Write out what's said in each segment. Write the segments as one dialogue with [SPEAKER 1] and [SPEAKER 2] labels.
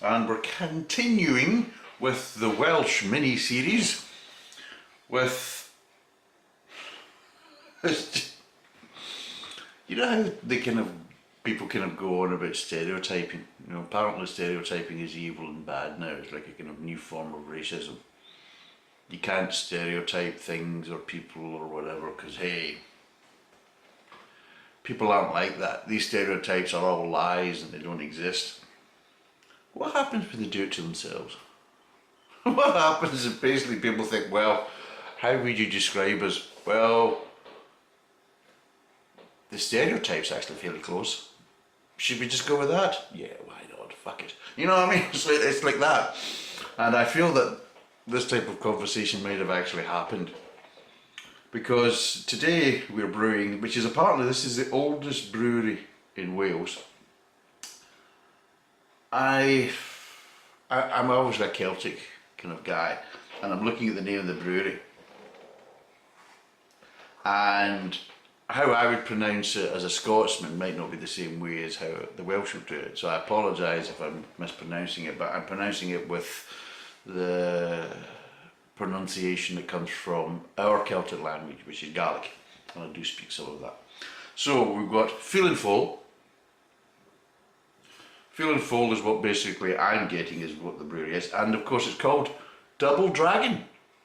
[SPEAKER 1] and we're continuing with the Welsh mini-series with, you know how they people go on about stereotyping. You know, apparently stereotyping is evil and bad now. It's like a kind of new form of racism. You can't stereotype things or people or whatever because, hey, people aren't like that. These stereotypes are all lies and they don't exist. What happens when they do it to themselves? What happens if basically people think, well, how would you describe us? Well, the stereotype's actually fairly close. Should we just go with that? Yeah, why not? Fuck it. You know what I mean? It's like that. And I feel that this type of conversation might have actually happened because today we're brewing, which is apparently this is the oldest brewery in Wales. I'm obviously a Celtic kind of guy, and I'm looking at the name of the brewery, and how I would pronounce it as a Scotsman might not be the same way as how the Welsh would do it. So I apologise if I'm mispronouncing it, but I'm pronouncing it with the pronunciation that comes from our Celtic language, which is Gaelic, and I do speak some of that. So we've got Felinfoel. Felinfoel is what basically I'm getting is what the brewery is, and of course it's called Double Dragon.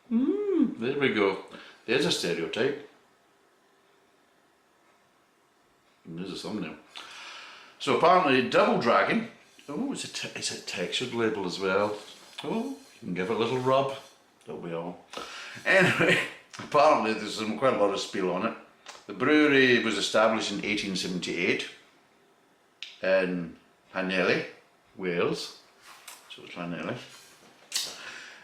[SPEAKER 1] There we go. There's a stereotype. And there's a thumbnail. So apparently Double Dragon. Oh, it's a textured label as well. Oh, you can give it a little rub. Don't we all? Anyway, apparently there's quite a lot of spiel on it. The brewery was established in 1878 in Llanelli, Wales. So it's Llanelli.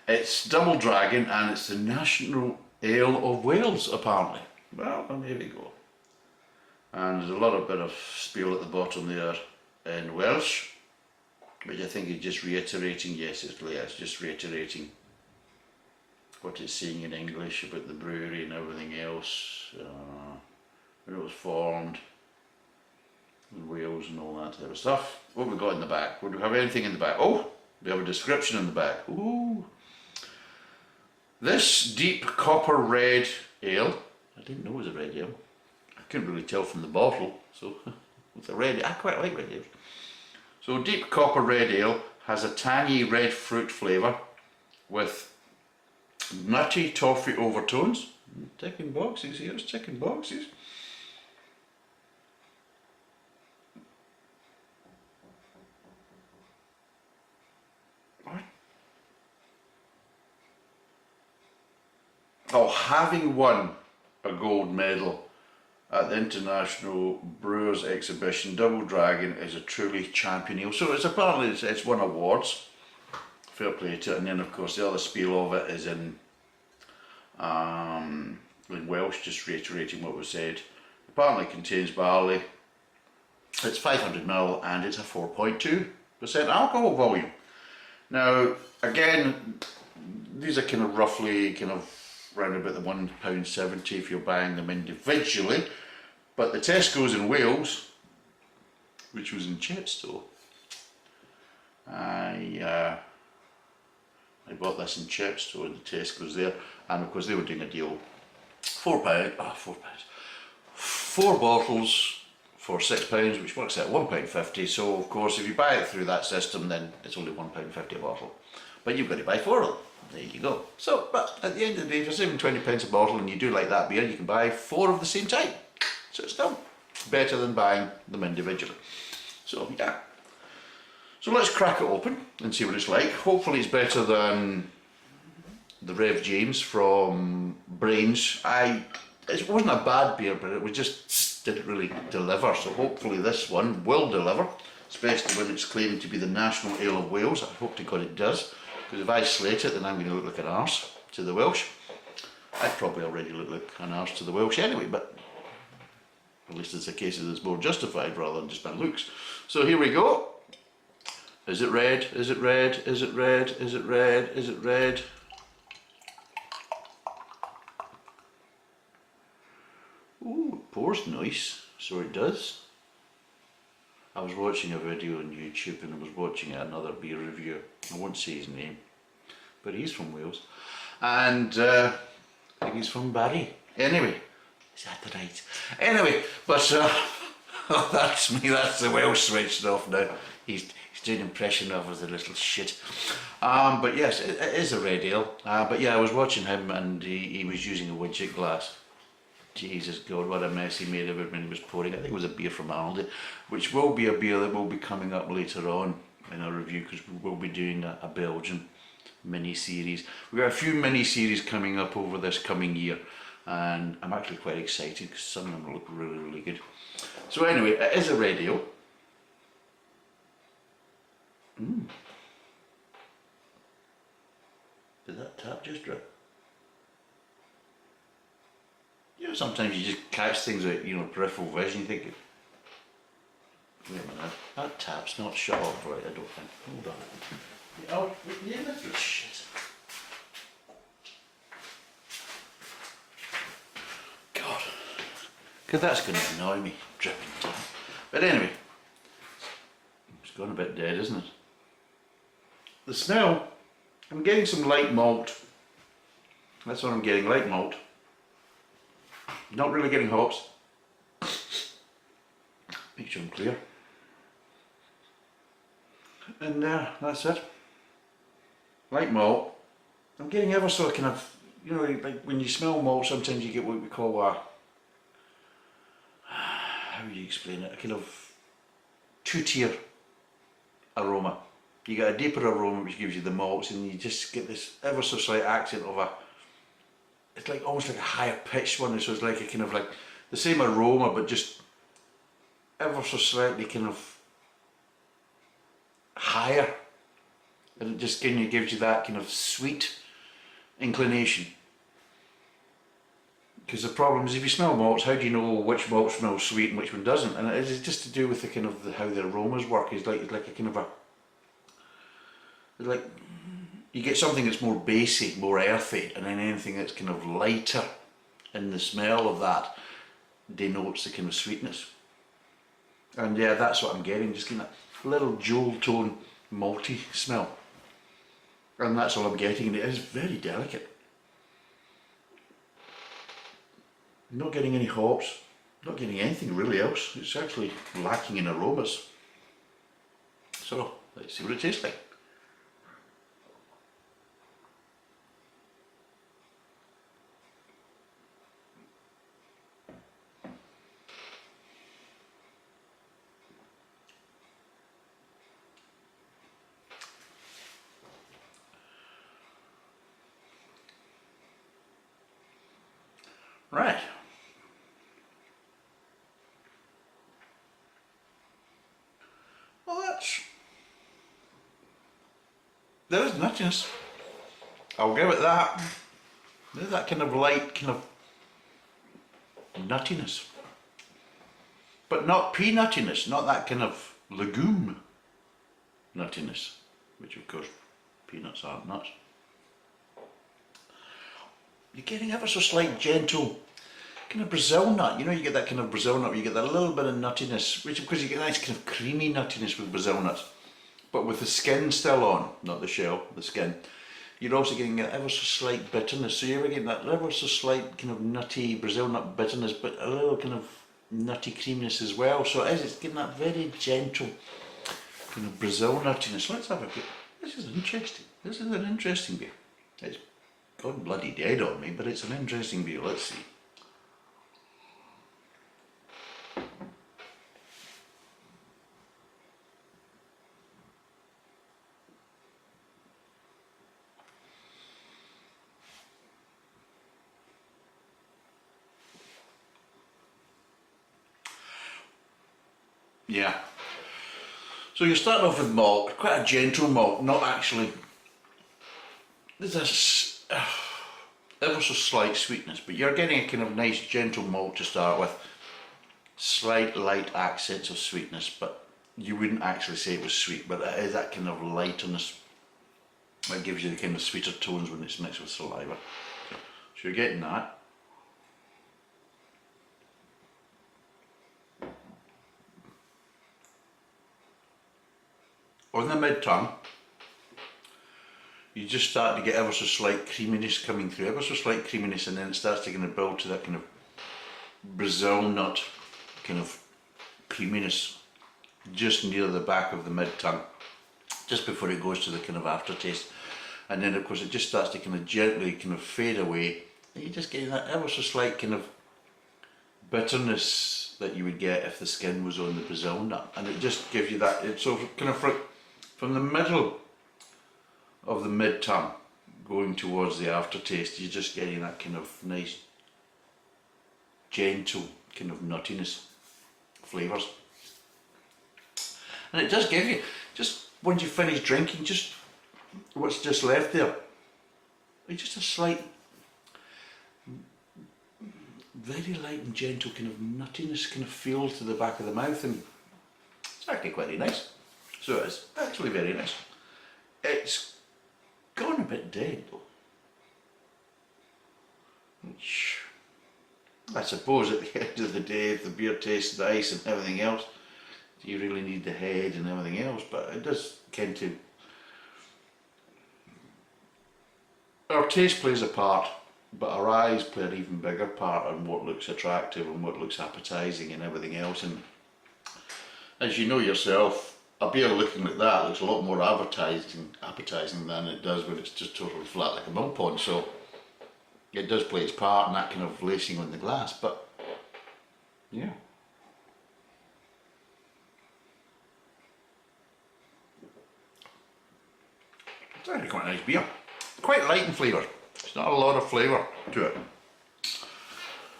[SPEAKER 1] It's Double Dragon and it's the national ale of Wales, apparently. Well, there we go. And there's a lot of bit of spiel at the bottom there in Welsh, which I think is just reiterating, yes, it's just reiterating what it's saying in English about the brewery and everything else, when it was formed in Wales and all that type of stuff. What have we got in the back? Would we have anything in the back? Oh, we have a description in the back. Ooh. This deep copper red ale, I didn't know it was a red ale. I couldn't really tell from the bottle, so it's a red, I quite like red ale. So deep copper red ale has a tangy red fruit flavour with nutty toffee overtones. Ticking boxes, here's ticking boxes. What? Oh, having won a gold medal at the International Brewers Exhibition, Double Dragon is a truly champion ale. So apparently it's won awards. Fair play to it. And then of course the other spiel of it is in Welsh, just reiterating what was said. Apparently it contains barley. It's 500ml and it's a 4.2% alcohol volume. Now again, these are kind of roughly round about the £1.70 if you're buying them individually, but the Tesco's in Wales, which was in Chepstow, I bought this in Chepstow in the Tesco's there, and of course they were doing a deal, £4, four bottles for £6, which works out £1.50. So of course if you buy it through that system, then it's only £1.50 a bottle, but you've got to buy 4 of them. There you go. So, but at the end of the day, if you're saving £20 a bottle and you do like that beer, you can buy 4 of the same type. So it's still better than buying them individually. So yeah. So let's crack it open and see what it's like. Hopefully it's better than the Rev James from Brains. It wasn't a bad beer, but it was just didn't really deliver. So hopefully this one will deliver, especially when it's claimed to be the national ale of Wales. I hope to God it does. Because if I slate it, then I'm going to look like an arse to the Welsh. I'd probably already look like an arse to the Welsh anyway, but at least it's a case that's more justified rather than just my looks. So here we go. Is it red? Is it red? Is it red? Is it red? Is it red? Ooh, it pours nice. So it does. I was watching a video on YouTube and I was watching another beer reviewer. I won't say his name, but he's from Wales, and I think he's from Barry. Anyway, is that right? Anyway, but that's me. That's the Welsh switched off now. He's doing an impression of us, a little shit. But yes, it is a red ale. But yeah, I was watching him and he was using a widget glass. Jesus God, what a mess he made of it when he was pouring. I think it was a beer from Aldi, which will be a beer that will be coming up later on in our review, because we will be doing a Belgian mini-series. We've got a few mini-series coming up over this coming year, and I'm actually quite excited because some of them look really, really good. So anyway, it is a red ale. Did that tap just drip? You know, sometimes you just catch things with, you know, peripheral vision. You think, wait a minute, that tap's not shut off right, I don't think. Hold on. Oh, yeah, that's good shit. God. Because that's going to annoy me, dripping tap. But anyway, it's gone a bit dead, isn't it? The smell, I'm getting some light malt. That's what I'm getting, light malt. Not really getting hops. Make sure I'm clear. And that's it. Light malt. I'm getting ever so kind of, you know, like when you smell malt, sometimes you get what we call a, how do you explain it? A kind of two-tier aroma. You get a deeper aroma which gives you the malts, and you just get this ever so slight accent of a, it's like almost like a higher pitched one, so it's like a kind of like the same aroma but just ever so slightly kind of higher, and it just kind of gives you that kind of sweet inclination. Because the problem is, if you smell malts, how do you know which malt smells sweet and which one doesn't? And it is just to do with the kind of how the aromas work. It's like a kind of a, it's like you get something that's more basic, more earthy, and then anything that's kind of lighter in the smell of that denotes the kind of sweetness. And yeah, that's what I'm getting, just kind of little jewel tone malty smell. And that's all I'm getting, and it is very delicate. I'm not getting any hops, not getting anything really else. It's actually lacking in aromas. So, let's see what it tastes like. Right. Well, there is nuttiness. I'll give it that. There's that kind of light kind of nuttiness. But not peanuttiness, not that kind of legume nuttiness, which of course peanuts aren't nuts. You're getting ever so slight gentle kind of Brazil nut. You know, you get that kind of Brazil nut where you get that little bit of nuttiness, which of course you get a nice kind of creamy nuttiness with Brazil nuts, but with the skin still on, not the shell, the skin. You're also getting an ever so slight bitterness, so you're getting that ever so slight kind of nutty Brazil nut bitterness, but a little kind of nutty creaminess as well. So it's getting that very gentle kind of Brazil nuttiness. Let's have a bit. This is interesting. This is an interesting beer. It's gone bloody dead on me, but it's an interesting beer. Let's see. Yeah. So you start off with malt, quite a gentle malt, not actually. There's a ever so slight sweetness, but you're getting a kind of nice gentle malt to start with. Slight light accents of sweetness, but you wouldn't actually say it was sweet, but it is that kind of lightness that gives you the kind of sweeter tones when it's mixed with saliva. So you're getting that. mid-tongue, you just start to get ever so slight creaminess coming through, ever so slight creaminess, and then it starts to kind of build to that kind of Brazil nut kind of creaminess just near the back of the mid-tongue, just before it goes to the kind of aftertaste. And then of course it just starts to kind of gently kind of fade away, and you're just getting that ever so slight kind of bitterness that you would get if the skin was on the Brazil nut. And it just gives you that, it's so kind of from the middle of the mid-tongue going towards the aftertaste, you're just getting that kind of nice gentle kind of nuttiness flavours. And it does give you, just once you finish drinking, just what's just left there, it's just a slight, very light and gentle kind of nuttiness kind of feel to the back of the mouth, and it's actually quite nice. So it's actually very nice. It's gone a bit dead though. Which, I suppose at the end of the day, if the beer tastes nice and everything else, do you really need the head and everything else? But it does tend to, our taste plays a part, but our eyes play an even bigger part on what looks attractive and what looks appetising and everything else. And as you know yourself, a beer looking like that looks a lot more appetising than it does when it's just totally flat like a mill pond. So it does play its part in that kind of lacing on the glass, but yeah. It's actually quite a nice beer. Quite light in flavour. It's not a lot of flavour to it.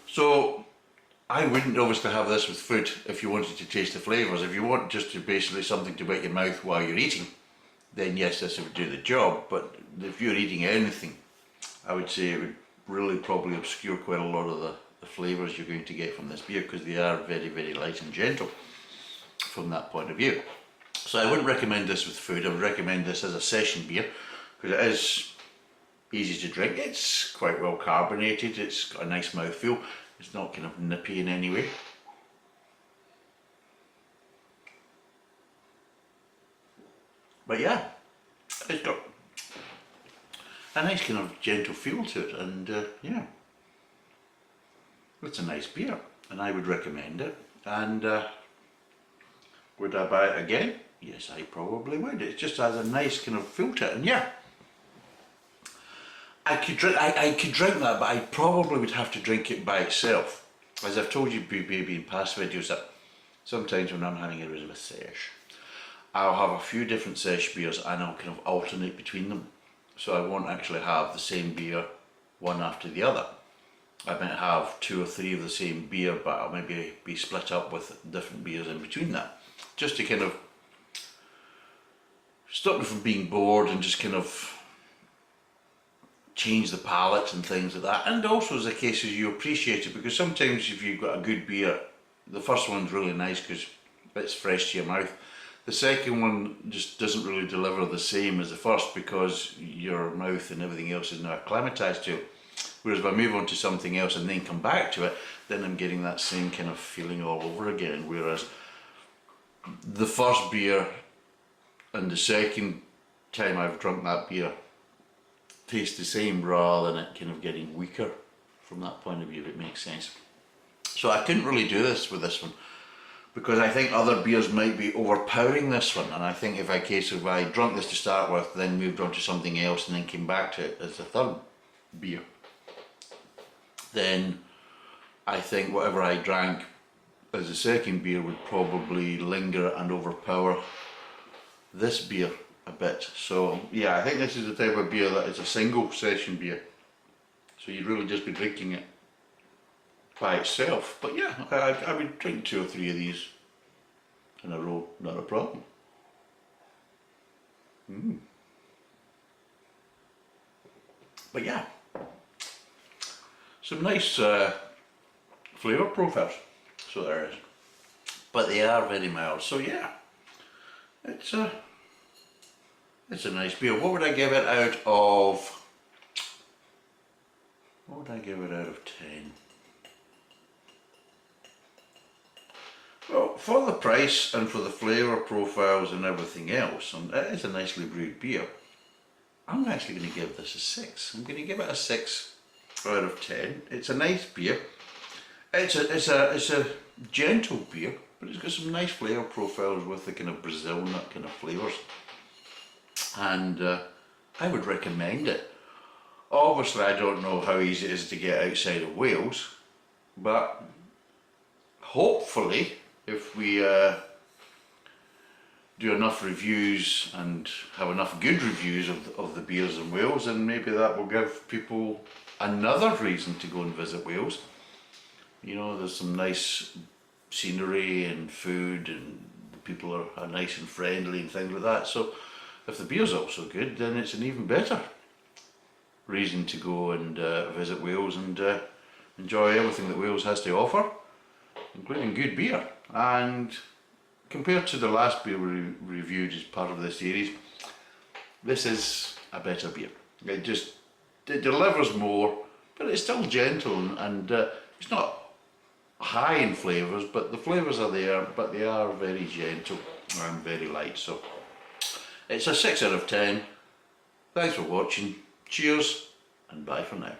[SPEAKER 1] So I wouldn't obviously have this with food if you wanted to taste the flavours. If you want just to basically something to wet your mouth while you're eating, then yes, this would do the job. But if you're eating anything, I would say it would really probably obscure quite a lot of the flavours you're going to get from this beer, because they are very, very light and gentle from that point of view. So I wouldn't recommend this with food. I would recommend this as a session beer, because it is easy to drink. It's quite well carbonated. It's got a nice mouthfeel. It's not kind of nippy in any way. But yeah, it's got a nice kind of gentle feel to it, and yeah, it's a nice beer, and I would recommend it. And would I buy it again? Yes, I probably would. It just has a nice kind of feel to it, and yeah, I could drink that, but I probably would have to drink it by itself. As I've told you maybe in past videos, that sometimes when I'm having a bit of a sesh, I'll have a few different sesh beers and I'll kind of alternate between them. So I won't actually have the same beer one after the other. I might have 2 or 3 of the same beer, but I'll maybe be split up with different beers in between that, just to kind of stop me from being bored and just kind of change the palate and things like that. And also as a case as you appreciate it, because sometimes if you've got a good beer, the first one's really nice because it's fresh to your mouth. The second one just doesn't really deliver the same as the first, because your mouth and everything else is now acclimatised to it. Whereas if I move on to something else and then come back to it, then I'm getting that same kind of feeling all over again. Whereas the first beer and the second time I've drunk that beer taste the same, rather than it kind of getting weaker from that point of view, if it makes sense. So I couldn't really do this with this one, because I think other beers might be overpowering this one, and I think if I drunk this to start with, then moved on to something else and then came back to it as the third beer, then I think whatever I drank as a second beer would probably linger and overpower this beer a bit. So yeah, I think this is the type of beer that is a single session beer, so you'd really just be drinking it by itself. But yeah, I would drink 2 or 3 of these in a row, not a problem. But yeah, some nice flavour profiles, so there is, but they are very mild. So yeah, it's a nice beer. What would I give it out of? What would I give it out of 10? Well, for the price and for the flavour profiles and everything else, and it is a nicely brewed beer, I'm actually going to give this a 6. I'm going to give it a 6 out of 10. It's a nice beer. It's a gentle beer, but it's got some nice flavour profiles with the kind of Brazil nut kind of flavours. And I would recommend it. Obviously I don't know how easy it is to get outside of Wales, but hopefully if we do enough reviews and have enough good reviews of the beers in Wales, then maybe that will give people another reason to go and visit Wales. You know, there's some nice scenery and food, and the people are nice and friendly and things like that. So if the beer's also good, then it's an even better reason to go and visit Wales and enjoy everything that Wales has to offer, including good beer. And compared to the last beer we reviewed as part of this series, this is a better beer. It delivers more, but it's still gentle, and it's not high in flavours, but the flavours are there, but they are very gentle and very light. So it's a 6 out of 10. Thanks for watching. Cheers and bye for now.